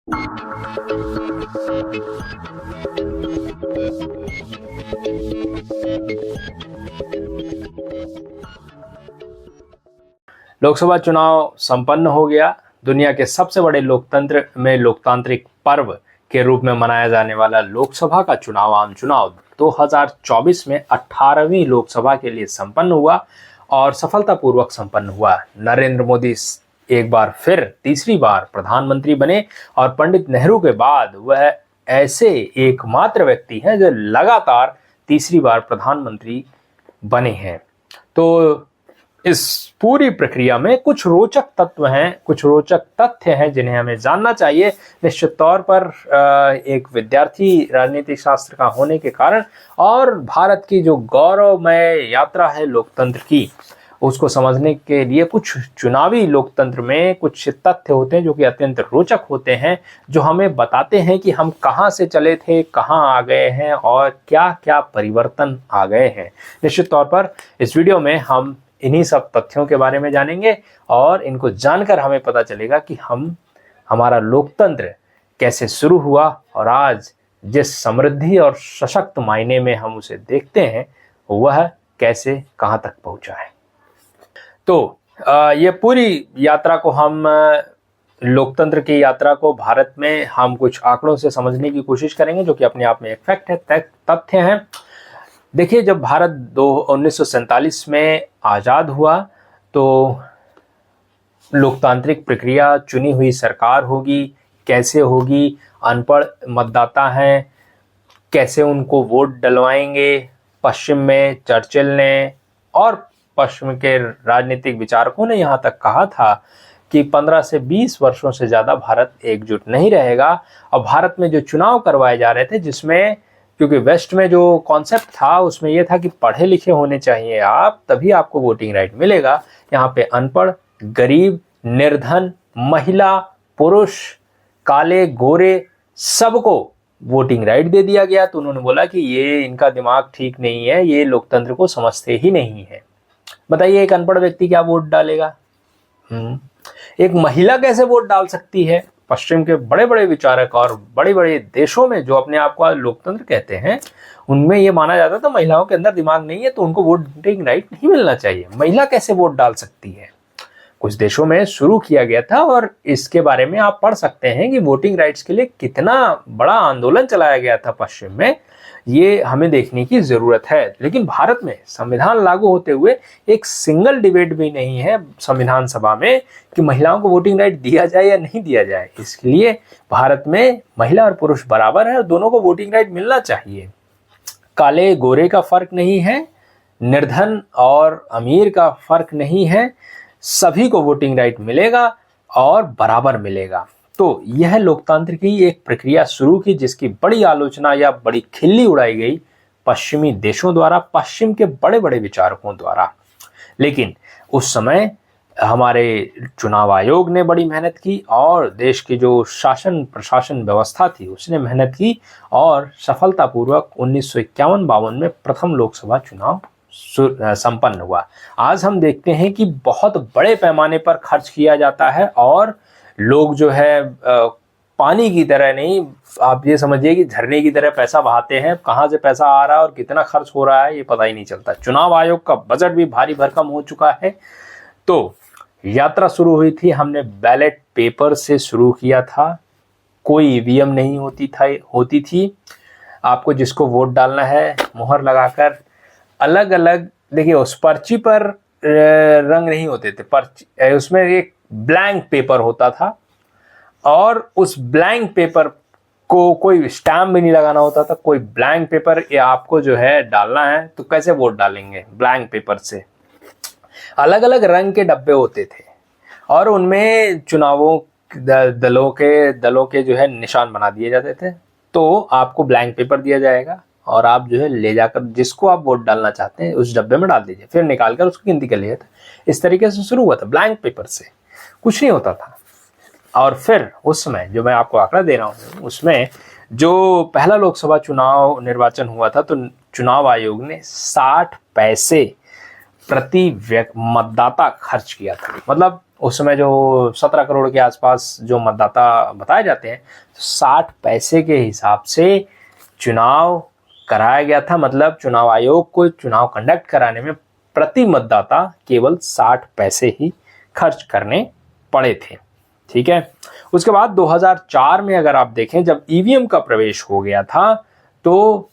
लोकसभा चुनाव संपन्न हो गया। दुनिया के सबसे बड़े लोकतंत्र में लोकतांत्रिक पर्व के रूप में मनाया जाने वाला लोकसभा का चुनाव, आम चुनाव 2024 में 18वीं लोकसभा के लिए संपन्न हुआ और सफलतापूर्वक संपन्न हुआ। नरेंद्र मोदी एक बार फिर तीसरी बार प्रधानमंत्री बने और पंडित नेहरू के बाद वह ऐसे एकमात्र व्यक्ति हैं जो लगातार तीसरी बार प्रधानमंत्री बने हैं। तो इस पूरी प्रक्रिया में कुछ रोचक तत्व हैं, कुछ रोचक तथ्य हैं जिन्हें हमें जानना चाहिए। निश्चित तौर पर एक विद्यार्थी राजनीतिक शास्त्र का होने के कारण और भारत की जो गौरवमय यात्रा है लोकतंत्र की, उसको समझने के लिए कुछ चुनावी लोकतंत्र में कुछ तथ्य होते हैं जो कि अत्यंत रोचक होते हैं, जो हमें बताते हैं कि हम कहां से चले थे, कहां आ गए हैं और क्या क्या परिवर्तन आ गए हैं। निश्चित तौर पर इस वीडियो में हम इन्हीं सब तथ्यों के बारे में जानेंगे और इनको जानकर हमें पता चलेगा कि हमारा लोकतंत्र कैसे शुरू हुआ और आज जिस समृद्धि और सशक्त मायने में हम उसे देखते हैं वह कैसे कहां तक पहुंचा है। तो ये पूरी यात्रा को हम लोकतंत्र की यात्रा को भारत में हम कुछ आंकड़ों से समझने की कोशिश करेंगे, जो कि अपने आप में एक फैक्ट है, तथ्य है। देखिए, जब भारत 1947 में आज़ाद हुआ तो लोकतांत्रिक प्रक्रिया, चुनी हुई सरकार होगी, कैसे होगी, अनपढ़ मतदाता हैं, कैसे उनको वोट डलवाएंगे। पश्चिम में चर्चिल ने और पश्चिम के राजनीतिक विचारकों ने यहाँ तक कहा था कि 15 से 20 वर्षों से ज़्यादा भारत एकजुट नहीं रहेगा। और भारत में जो चुनाव करवाए जा रहे थे, जिसमें क्योंकि वेस्ट में जो कॉन्सेप्ट था उसमें यह था कि पढ़े लिखे होने चाहिए आप, तभी आपको वोटिंग राइट मिलेगा। यहाँ पे अनपढ़, गरीब, निर्धन, महिला, पुरुष, काले, गोरे, सबको वोटिंग राइट दे दिया गया। तो उन्होंने बोला कि ये इनका दिमाग ठीक नहीं है, ये लोकतंत्र को समझते ही नहीं है। बताइए, एक अनपढ़ व्यक्ति क्या वोट डालेगा? एक महिला कैसे वोट डाल सकती है? पश्चिम के बड़े बड़े विचारक और बड़े बड़े देशों में जो अपने आप को लोकतंत्र कहते हैं, उनमें यह माना जाता था महिलाओं के अंदर दिमाग नहीं है तो उनको वोटिंग राइट नहीं मिलना चाहिए। महिला कैसे वोट डाल सकती है? कुछ देशों में शुरू किया गया था और इसके बारे में आप पढ़ सकते हैं कि वोटिंग राइट्स के लिए कितना बड़ा आंदोलन चलाया गया था पश्चिम में। ये हमें देखने की जरूरत है। लेकिन भारत में संविधान लागू होते हुए एक सिंगल डिबेट भी नहीं है संविधान सभा में कि महिलाओं को वोटिंग राइट दिया जाए या नहीं दिया जाए। इसके लिए भारत में महिला और पुरुष बराबर है और दोनों को वोटिंग राइट मिलना चाहिए। काले गोरे का फर्क नहीं है, निर्धन और अमीर का फर्क नहीं है, सभी को वोटिंग राइट मिलेगा और बराबर मिलेगा। तो यह लोकतंत्र की एक प्रक्रिया शुरू की जिसकी बड़ी आलोचना या बड़ी खिल्ली उड़ाई गई पश्चिमी देशों द्वारा, पश्चिम के बड़े बड़े विचारकों द्वारा। लेकिन उस समय हमारे चुनाव आयोग ने बड़ी मेहनत की और देश की जो शासन प्रशासन व्यवस्था थी उसने मेहनत की और सफलतापूर्वक 1951-52 में प्रथम लोकसभा चुनाव संपन्न हुआ। आज हम देखते हैं कि बहुत बड़े पैमाने पर खर्च किया जाता है और लोग जो है पानी की तरह नहीं, आप ये समझिए कि झरने की तरह पैसा बहाते हैं। कहाँ से पैसा आ रहा है और कितना खर्च हो रहा है ये पता ही नहीं चलता। चुनाव आयोग का बजट भी भारी भरकम हो चुका है। तो यात्रा शुरू हुई थी, हमने बैलेट पेपर से शुरू किया था। कोई ईवीएम नहीं होती थी। आपको जिसको वोट डालना है मुहर लगाकर अलग अलग, देखिए उस पर्ची पर रंग नहीं होते थे, पर्ची उसमें एक ब्लैंक पेपर होता था और उस ब्लैंक पेपर को कोई स्टैम्प भी नहीं लगाना होता था। कोई ब्लैंक पेपर ये आपको जो है डालना है तो कैसे वोट डालेंगे? ब्लैंक पेपर से। अलग अलग रंग के डब्बे होते थे और उनमें चुनावों दलों के जो है निशान बना दिए जाते थे। तो आपको ब्लैंक पेपर दिया जाएगा और आप जो है ले जाकर जिसको आप वोट डालना चाहते हैं उस डब्बे में डाल दीजिए, फिर निकालकर उसकी गिनती कर लीजिए। इस तरीके से शुरू हुआ था, ब्लैंक पेपर से, कुछ नहीं होता था। और फिर उस समय जो मैं आपको आंकड़ा दे रहा हूँ उसमें जो पहला लोकसभा चुनाव निर्वाचन हुआ था तो चुनाव आयोग ने 60 पैसे प्रति मतदाता खर्च किया था। मतलब उस समय जो 17 करोड़ के आसपास जो मतदाता बताए जाते हैं, 60 पैसे के हिसाब से चुनाव कराया गया था। मतलब चुनाव आयोग को चुनाव कंडक्ट कराने में प्रति मतदाता केवल 60 पैसे ही खर्च करने पड़े थे। ठीक है। उसके बाद 2004 में अगर आप देखें, जब ईवीएम का प्रवेश हो गया था, तो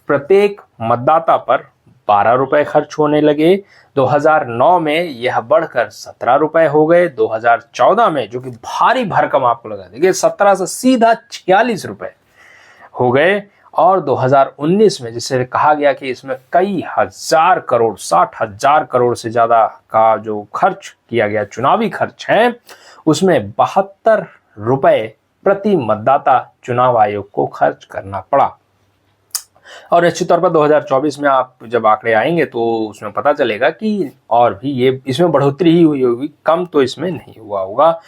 प्रत्येक मतदाता पर 12 रुपए खर्च होने लगे। 2009 में यह बढ़कर 17 रुपए हो गए। 2014 में, जो कि भारी भरकम आपको लगा देखिए, 17 से सीधा 46 रुपए हो गए। और 2019 में, जिसे कहा गया कि इसमें कई हजार करोड़, 60,000 करोड़ से ज्यादा का जो खर्च किया गया, चुनावी खर्च है, उसमें 72 रुपए प्रति मतदाता चुनाव आयोग को खर्च करना पड़ा। और निश्चित तौर पर 2024 में आप जब आंकड़े आएंगे तो उसमें पता चलेगा कि और भी ये इसमें बढ़ोतरी ही हुई होगी, कम तो इसमें नहीं हुआ होगा।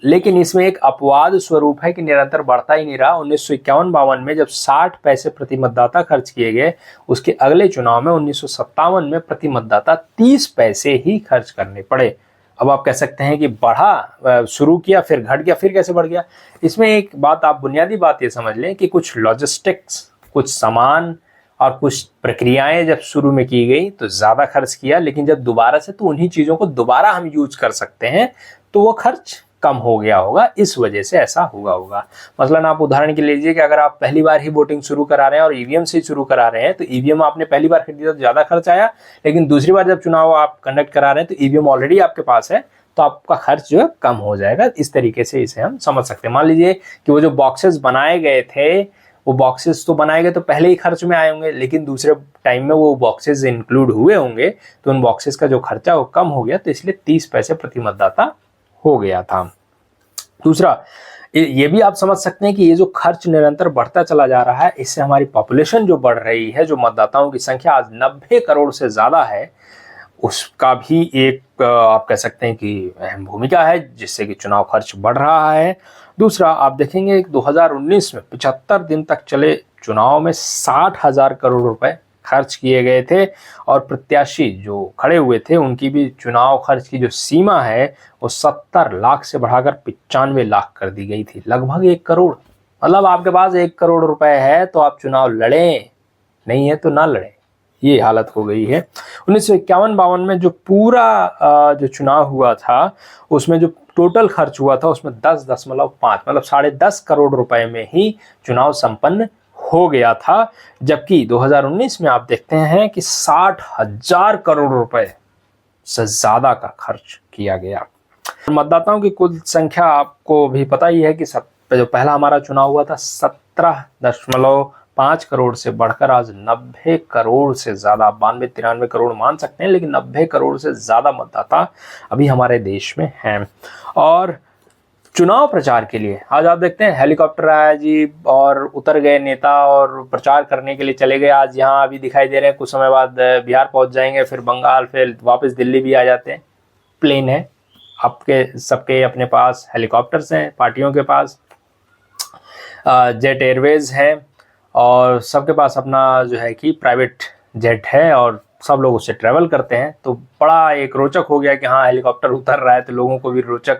लेकिन इसमें एक अपवाद स्वरूप है कि निरंतर बढ़ता ही नहीं रहा। 1951-52 में जब 60 पैसे प्रति मतदाता खर्च किए गए, उसके अगले चुनाव में 1957 में प्रति मतदाता 30 पैसे ही खर्च करने पड़े। अब आप कह सकते हैं कि बढ़ा, शुरू किया फिर घट गया, फिर कैसे बढ़ गया? इसमें एक बात, आप बुनियादी बात ये समझ लें कि कुछ लॉजिस्टिक्स, कुछ सामान और कुछ प्रक्रियाएं जब शुरू में की गई तो ज्यादा खर्च किया, लेकिन जब दोबारा से, तो उन्हीं चीजों को दोबारा हम यूज कर सकते हैं, तो वो खर्च कम हो गया होगा, इस वजह से ऐसा हुआ होगा। मसलन आप उदाहरण के लिए लीजिए कि अगर आप पहली बार ही वोटिंग शुरू करा रहे हैं और ईवीएम से शुरू करा रहे हैं, तो ईवीएम आपने पहली बार खरीदा तो ज्यादा खर्च आया, लेकिन दूसरी बार जब चुनाव आप कंडक्ट करा रहे हैं तो ईवीएम ऑलरेडी आपके पास है, तो आपका खर्च जो है कम हो जाएगा। इस तरीके से इसे हम समझ सकते हैं। मान लीजिए कि वो जो बॉक्सेस बनाए गए थे, वो बॉक्सेस तो बनाए गए तो पहले ही खर्च में आए होंगे, लेकिन दूसरे टाइम में वो बॉक्सेस इंक्लूड हुए होंगे, तो उन बॉक्सेस का जो खर्चा वो कम हो गया, तो इसलिए 30 पैसे प्रति मतदाता हो गया था। दूसरा, ये भी आप समझ सकते हैं कि ये जो खर्च निरंतर बढ़ता चला जा रहा है, इससे हमारी पॉपुलेशन जो बढ़ रही है, जो मतदाताओं की संख्या आज 90 करोड़ से ज्यादा है, उसका भी एक आप कह सकते हैं कि अहम भूमिका है, जिससे कि चुनाव खर्च बढ़ रहा है। दूसरा, आप देखेंगे 2019 में 75 दिन तक चले चुनाव में 60,000 करोड़ रुपए खर्च किए गए थे, और प्रत्याशी जो खड़े हुए थे उनकी भी चुनाव खर्च की जो सीमा है वो 70 लाख से बढ़ाकर 95 लाख कर दी गई थी, लगभग 1 करोड़। मतलब आपके पास 1 करोड़ रुपए है तो आप चुनाव लड़ें, नहीं है तो ना लड़ें, ये हालत हो गई है। 1951-52 में जो पूरा जो चुनाव हुआ था, उसमें जो टोटल खर्च हुआ था, उसमें 10.5 मतलब 10.5 करोड़ रुपए में ही चुनाव संपन्न हो गया था। जबकि 2019 में आप देखते हैं कि 60,000 करोड़ रुपए से ज्यादा का खर्च किया गया। मतदाताओं की कुल संख्या आपको भी पता ही है कि जो पहला हमारा चुनाव हुआ था 17.5 करोड़ से बढ़कर आज 90 करोड़ से ज्यादा, 92-93 करोड़ मान सकते हैं, लेकिन 90 करोड़ से ज्यादा मतदाता अभी हमारे देश में हैं। और चुनाव प्रचार के लिए आज आप देखते हैं हेलीकॉप्टर आया जी, और उतर गए नेता और प्रचार करने के लिए चले गए। आज यहाँ अभी दिखाई दे रहे हैं, कुछ समय बाद बिहार पहुंच जाएंगे, फिर बंगाल, फिर वापस दिल्ली भी आ जाते हैं। प्लेन है, आपके सबके अपने पास हेलीकॉप्टर्स हैं, पार्टियों के पास जेट एयरवेज है, और सबके पास अपना जो है कि प्राइवेट जेट है, और सब लोग उससे ट्रैवल करते हैं। तो बड़ा एक रोचक हो गया कि हाँ हेलीकॉप्टर उतर रहा है, तो लोगों को भी रोचक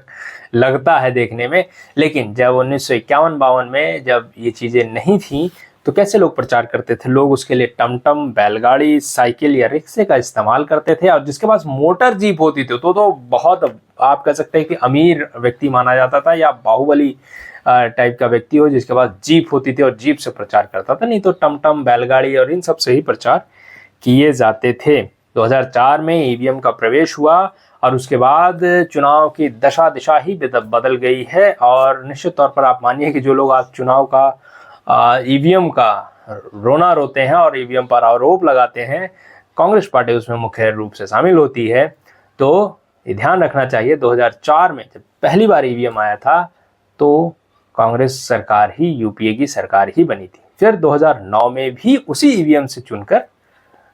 लगता है देखने में। लेकिन जब 1951-52 में जब ये चीज़ें नहीं थी, तो कैसे लोग प्रचार करते थे? लोग उसके लिए टमटम, बैलगाड़ी, साइकिल या रिक्शे का इस्तेमाल करते थे, और जिसके पास मोटर जीप होती थी तो बहुत, आप कह सकते हैं कि अमीर व्यक्ति माना जाता था, या बाहुबली टाइप का व्यक्ति हो जिसके पास जीप होती थी और जीप से प्रचार करता था। नहीं तो टमटम, बैलगाड़ी और इन सब से ही प्रचार किए जाते थे। 2004 में ईवीएम का प्रवेश हुआ, और उसके बाद चुनाव की दशा दिशा ही बदल गई है। और निश्चित तौर पर आप मानिए कि जो लोग आज चुनाव का ईवीएम का रोना रोते हैं और ईवीएम पर आरोप लगाते हैं, कांग्रेस पार्टी उसमें मुख्य रूप से शामिल होती है। तो ये ध्यान रखना चाहिए, 2004 में जब पहली बार ईवीएम आया था तो कांग्रेस सरकार ही, यूपीए की सरकार ही बनी थी। फिर 2009 में भी उसी ईवीएम से चुनकर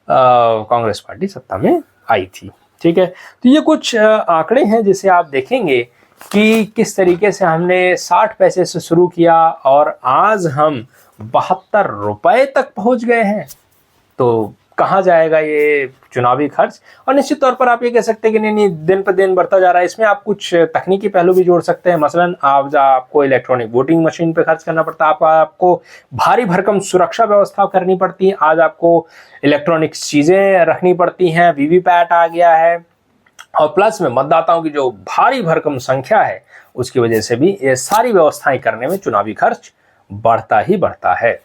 कांग्रेस पार्टी सत्ता में आई थी। ठीक है, तो ये कुछ आंकड़े हैं जिसे आप देखेंगे कि किस तरीके से हमने 60 पैसे से शुरू किया और आज हम 72 रुपए तक पहुंच गए हैं। तो कहाँ जाएगा ये चुनावी खर्च। और निश्चित तौर पर आप ये कह सकते हैं कि नहीं दिन पर दिन बढ़ता जा रहा है। इसमें आप कुछ तकनीकी पहलू भी जोड़ सकते हैं। मसलन आपको इलेक्ट्रॉनिक वोटिंग मशीन पे खर्च करना पड़ता है, आपको भारी भरकम सुरक्षा व्यवस्था करनी पड़ती है, आज आपको इलेक्ट्रॉनिक चीजें रखनी पड़ती हैं, वीवीपैट आ गया है, और प्लस में मतदाताओं की जो भारी भरकम संख्या है उसकी वजह से भी ये सारी व्यवस्थाएं करने में चुनावी खर्च बढ़ता ही बढ़ता है।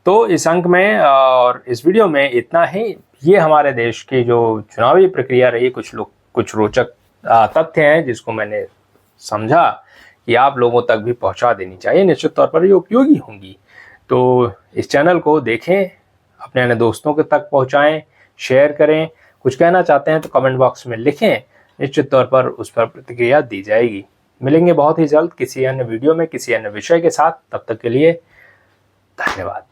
तो इस अंक में और इस वीडियो में इतना ही। ये हमारे देश की जो चुनावी प्रक्रिया रही, कुछ रोचक तथ्य हैं जिसको मैंने समझा कि आप लोगों तक भी पहुंचा देनी चाहिए, निश्चित तौर पर ये उपयोगी होंगी। तो इस चैनल को देखें, अपने अन्य दोस्तों के तक पहुंचाएं, शेयर करें। कुछ कहना चाहते हैं तो कमेंट बॉक्स में लिखें, निश्चित तौर पर उस पर प्रतिक्रिया दी जाएगी। मिलेंगे बहुत ही जल्द किसी अन्य वीडियो में किसी अन्य विषय के साथ। तब तक के लिए धन्यवाद।